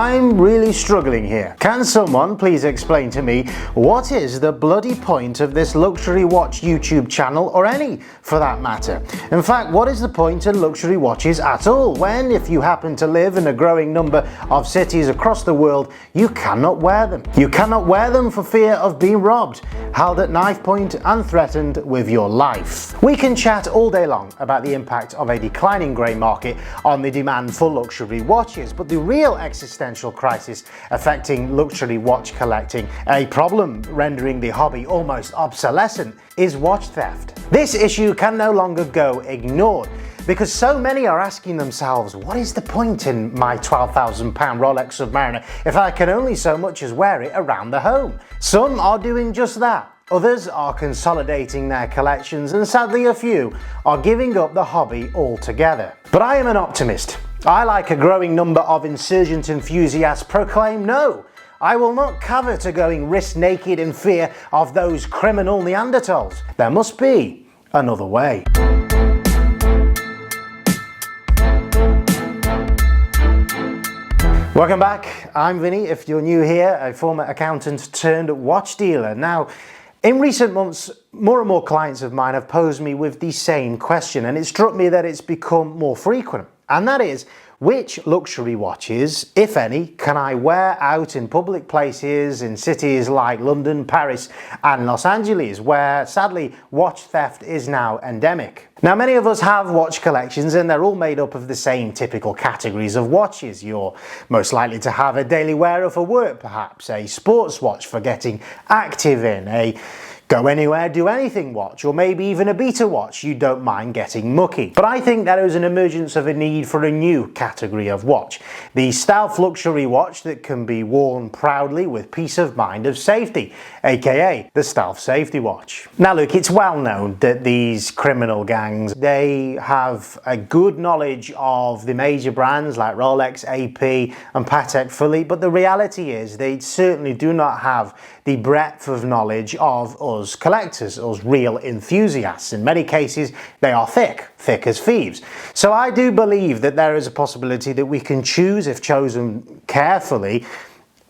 I'm really struggling here. Can someone please explain to me what is the bloody point of this luxury watch YouTube channel, or any for that matter? In fact, what is the point in luxury watches at all when, if you happen to live in a growing number of cities across the world, you cannot wear them? You cannot wear them for fear of being robbed, held at knife point and threatened with your life. We can chat all day long about the impact of a declining grey market on the demand for luxury watches, but the real existential crisis affecting luxury watch collecting, a problem rendering the hobby almost obsolescent, is watch theft. This issue can no longer go ignored, because so many are asking themselves, what is the point in my £12,000 Rolex Submariner if I can only so much as wear it around the home? Some are doing just that. Others are consolidating their collections, and sadly a few are giving up the hobby altogether. But I am an optimist. I, like a growing number of insurgent enthusiasts, proclaim no. I will not cover to going wrist naked in fear of those criminal Neanderthals. There must be another way. Welcome back, I'm Vinny. If you're new here, a former accountant turned watch dealer. Now, in recent months, more and more clients of mine have posed me with the same question, and it struck me that it's become more frequent. And that is, which luxury watches, if any, can I wear out in public places in cities like London, Paris and Los Angeles, where sadly watch theft is now endemic? Now, many of us have watch collections, and they're all made up of the same typical categories of watches. You're most likely to have a daily wearer for work, perhaps a sports watch for getting active in, a go anywhere, do anything watch, or maybe even a beta watch you don't mind getting mucky. But I think there is an emergence of a need for a new category of watch, the stealth luxury watch that can be worn proudly with peace of mind of safety, aka the stealth safety watch. Now look, it's well known that these criminal gangs, they have a good knowledge of the major brands like Rolex, AP and Patek Philippe, but the reality is they certainly do not have the breadth of knowledge of us collectors, us real enthusiasts. In many cases, they are thick as thieves. So I do believe that there is a possibility that we can choose, if chosen carefully,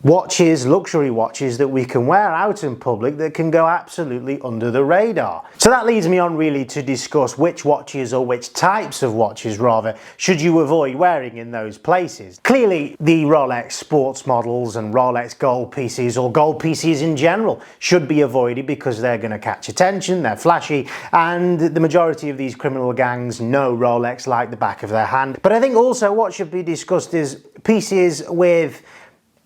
watches, luxury watches that we can wear out in public that can go absolutely under the radar. So that leads me on really to discuss which watches, or which types of watches rather, should you avoid wearing in those places. Clearly the Rolex sports models and Rolex gold pieces, or gold pieces in general, should be avoided because they're going to catch attention, they're flashy, and the majority of these criminal gangs know Rolex like the back of their hand. But I think also what should be discussed is pieces with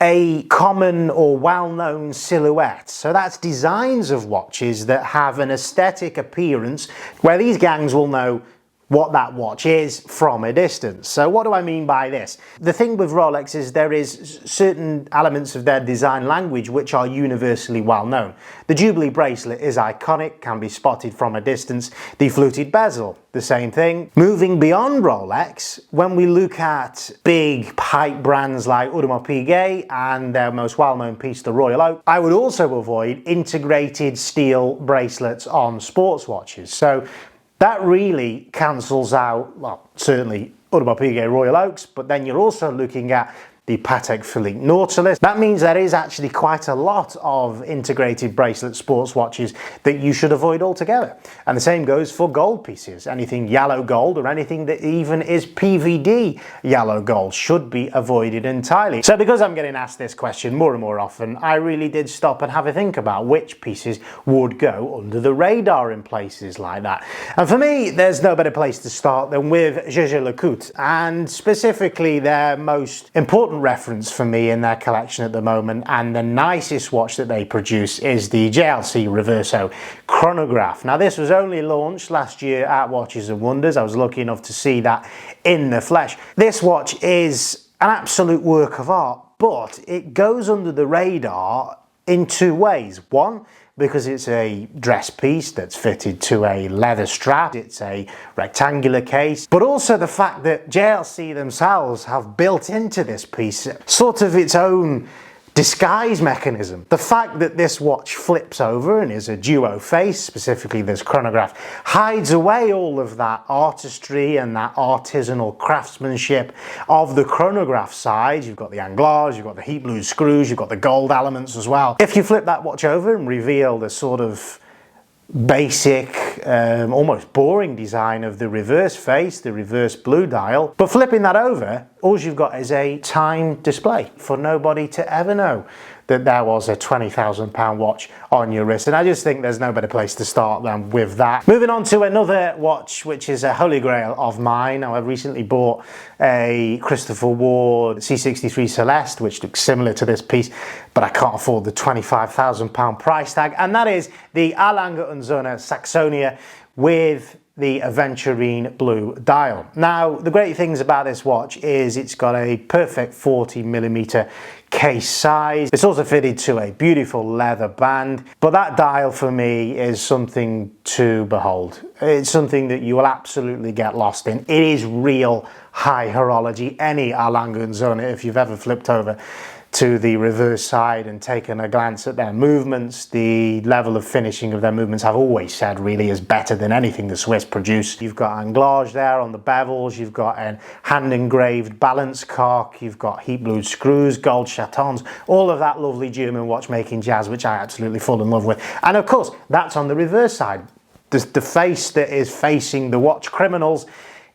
a common or well-known silhouette. So that's designs of watches that have an aesthetic appearance where these gangs will know what that watch is from a distance. So what do I mean by this? The thing with Rolex is there is certain elements of their design language which are universally well known. The Jubilee bracelet is iconic, can be spotted from a distance. The fluted bezel, the same thing. Moving beyond Rolex, when we look at big pipe brands like Audemars Piguet and their most well-known piece, the Royal Oak, I would also avoid integrated steel bracelets on sports watches. So that really cancels out, well, certainly Audemars Piguet Royal Oaks, but then you're also looking at the Patek Philippe Nautilus. That means there is actually quite a lot of integrated bracelet sports watches that you should avoid altogether. And the same goes for gold pieces. Anything yellow gold, or anything that even is PVD yellow gold, should be avoided entirely. So because I'm getting asked this question more and more often, I really did stop and have a think about which pieces would go under the radar in places like that. And for me, there's no better place to start than with Jaeger-LeCoultre, and specifically their most important reference for me in their collection at the moment, and the nicest watch that they produce, is the JLC Reverso chronograph. Now this was only launched last year at Watches and Wonders. I was lucky enough to see that in the flesh. This watch is an absolute work of art, but it goes under the radar in two ways. One, because it's a dress piece that's fitted to a leather strap, it's a rectangular case, but also the fact that JLC themselves have built into this piece sort of its own disguise mechanism. The fact that this watch flips over and is a duo face, specifically this chronograph, hides away all of that artistry and that artisanal craftsmanship of the chronograph side. You've got the anglage, you've got the heat blued screws, you've got the gold elements as well. If you flip that watch over and reveal the sort of basic, almost boring design of the reverse face, the reverse blue dial, but flipping that over, all you've got is a time display for nobody to ever know that there was a £20,000 watch on your wrist. And I just think there's no better place to start than with that. Moving on to another watch, which is a holy grail of mine. Now, I've recently bought a Christopher Ward C63 Celeste, which looks similar to this piece, but I can't afford the £25,000 price tag. And that is the A. Lange & Söhne Saxonia with the aventurine blue dial. Now, the great things about this watch is it's got a perfect 40mm case size. It's also fitted to a beautiful leather band, but that dial for me is something to behold. It's something that you will absolutely get lost in. It is real high horology. Any A. Lange & Söhne, if you've ever flipped over to the reverse side and taken a glance at their movements, the level of finishing of their movements I've always said really is better than anything the Swiss produce. You've got anglage there on the bevels, you've got a hand engraved balance cock, you've got heat blued screws, gold chatons, all of that lovely German watchmaking jazz which I absolutely fall in love with. And of course that's on the reverse side. The face that is facing the watch criminals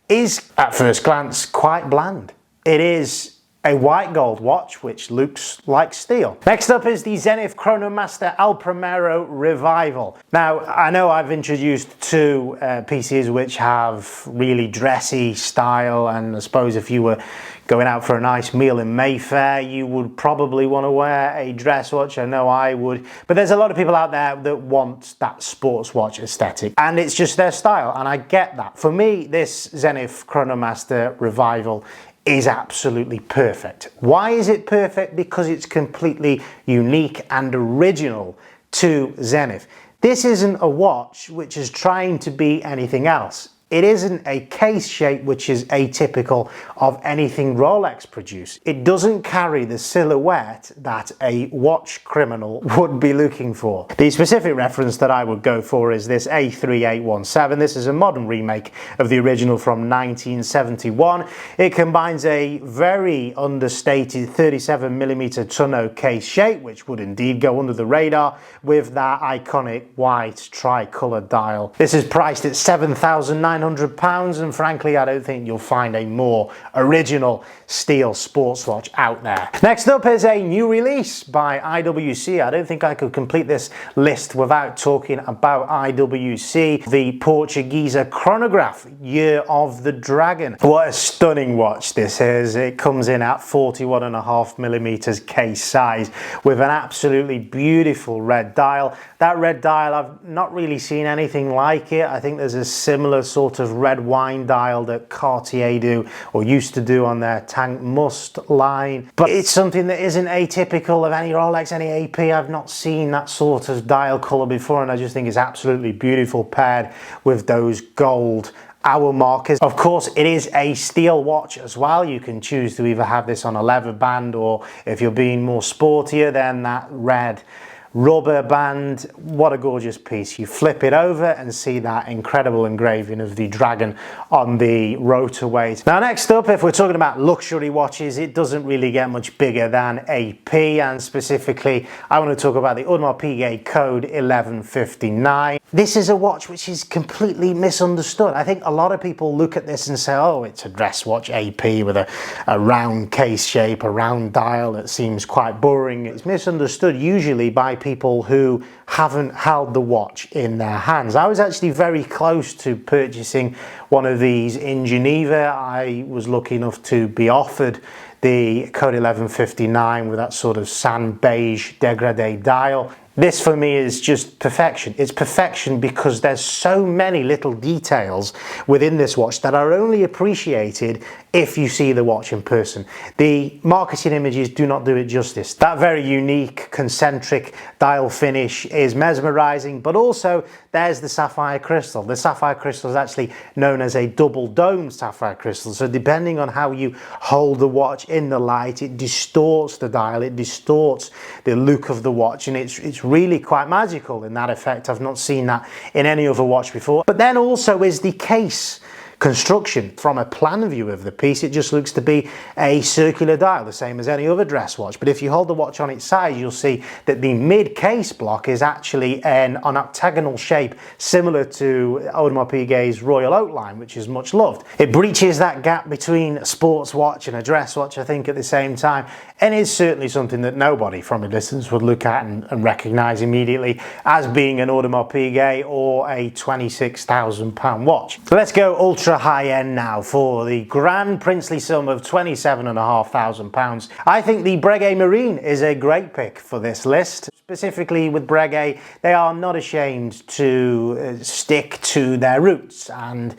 is at first glance quite bland. It is a white gold watch which looks like steel. Next up is the Zenith Chronomaster El Primero Revival. Now, I know I've introduced two pieces which have really dressy style, and I suppose if you were going out for a nice meal in Mayfair, you would probably want to wear a dress watch. I know I would, but there's a lot of people out there that want that sports watch aesthetic, and it's just their style, and I get that. For me, this Zenith Chronomaster Revival is absolutely perfect. Why is it perfect? Because it's completely unique and original to Zenith. This isn't a watch which is trying to be anything else. It isn't a case shape which is atypical of anything Rolex produce. It doesn't carry the silhouette that a watch criminal would be looking for. The specific reference that I would go for is this A3817. This is a modern remake of the original from 1971. It combines a very understated 37mm tonneau case shape, which would indeed go under the radar, with that iconic white tricolour dial. This is priced at £7,900, and frankly I don't think you'll find a more original steel sports watch out there. Next up is a new release by IWC. I don't think I could complete this list without talking about IWC, the Portuguese chronograph, Year of the Dragon. What a stunning watch this is. It comes in at 41.5mm case size with an absolutely beautiful red dial. That red dial, I've not really seen anything like it. I think there's a similar sort of red wine dial that Cartier do or used to do on their Tank Must line, but it's something that isn't atypical of any Rolex, any AP. I've not seen that sort of dial color before, and I just think it's absolutely beautiful paired with those gold hour markers. Of course, it is a steel watch as well. You can choose to either have this on a leather band, or if you're being more sportier, then that red rubber band. What a gorgeous piece. You flip it over and see that incredible engraving of the dragon on the rotor weight. Now next up, if we're talking about luxury watches, it doesn't really get much bigger than AP, and specifically I want to talk about the Audemars Piguet Code 1159. This is a watch which is completely misunderstood. I think a lot of people look at this and say, oh, it's a dress watch AP with a round case shape, a round dial. It seems quite boring. It's misunderstood usually by people who haven't held the watch in their hands. I was actually very close to purchasing one of these in Geneva. I was lucky enough to be offered the Code 1159 with that sort of sand beige degradé dial. This for me is just perfection. It's perfection because there's so many little details within this watch that are only appreciated if you see the watch in person. The marketing images do not do it justice. That very unique concentric dial finish is mesmerizing, but also there's the sapphire crystal. The sapphire crystal is actually known as a double dome sapphire crystal. So depending on how you hold the watch in the light, it distorts the dial, it distorts the look of the watch, and it's really quite magical in that effect. I've not seen that in any other watch before. But then also is the case construction. From a plan view of the piece, it just looks to be a circular dial, the same as any other dress watch. But if you hold the watch on its side, you'll see that the mid case block is actually an octagonal shape, similar to Audemars Piguet's Royal Oak line, which is much loved. It breaches that gap between a sports watch and a dress watch, I think, at the same time, and is certainly something that nobody from a distance would look at and recognize immediately as being an Audemars Piguet or a £26,000 watch. So let's go ultra high end now for the grand princely sum of £27,500. I think the Breguet Marine is a great pick for this list. Specifically with Breguet, they are not ashamed to stick to their roots, and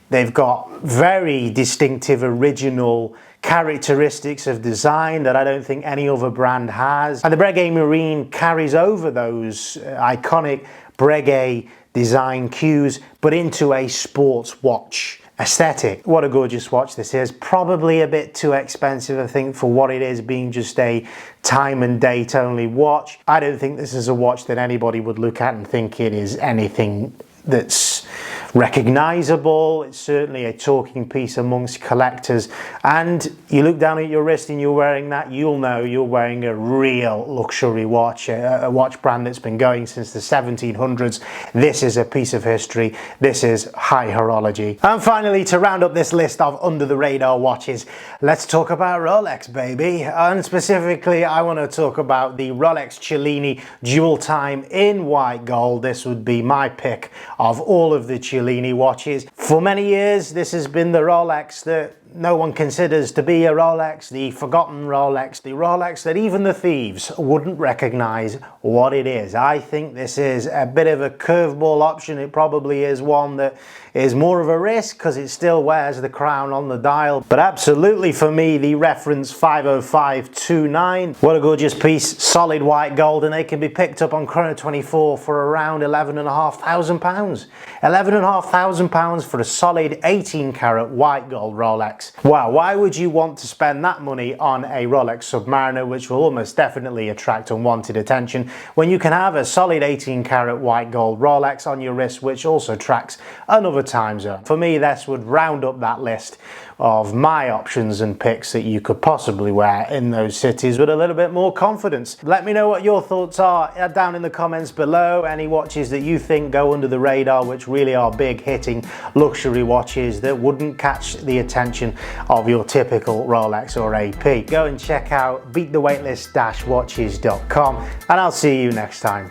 they've got very distinctive original characteristics of design that I don't think any other brand has. And the Breguet Marine carries over those iconic Breguet design cues, but into a sports watch aesthetic. What a gorgeous watch this is. Probably a bit too expensive, I think, for what it is, being just a time and date only watch. I don't think this is a watch that anybody would look at and think it is anything that's recognizable. It's certainly a talking piece amongst collectors, and you look down at your wrist and you're wearing that, you'll know you're wearing a real luxury watch, a watch brand that's been going since the 1700s. This is a piece of history. This is high horology. And finally, to round up this list of under the radar watches, let's talk about Rolex, baby. And specifically, I want to talk about the Rolex Cellini Dual Time in white gold. This would be my pick of all of the Cellini watches. For many years, this has been the Rolex that no one considers to be a Rolex, the forgotten Rolex, the Rolex that even the thieves wouldn't recognize what it is. I think this is a bit of a curveball option. It probably is one that is more of a risk because it still wears the crown on the dial. But absolutely, for me, the reference 50529. What a gorgeous piece, solid white gold, and they can be picked up on Chrono24 for around £11,500. £11,500 for a solid 18 karat white gold Rolex. Wow, why would you want to spend that money on a Rolex Submariner, which will almost definitely attract unwanted attention, when you can have a solid 18 karat white gold Rolex on your wrist, which also tracks another time zone? For me, this would round up that list of my options and picks that you could possibly wear in those cities with a little bit more confidence. Let me know what your thoughts are down in the comments below. Any watches that you think go under the radar, which really are big hitting luxury watches that wouldn't catch the attention of your typical Rolex or AP. Go and check out beatthewaitlist-watches.com, and I'll see you next time.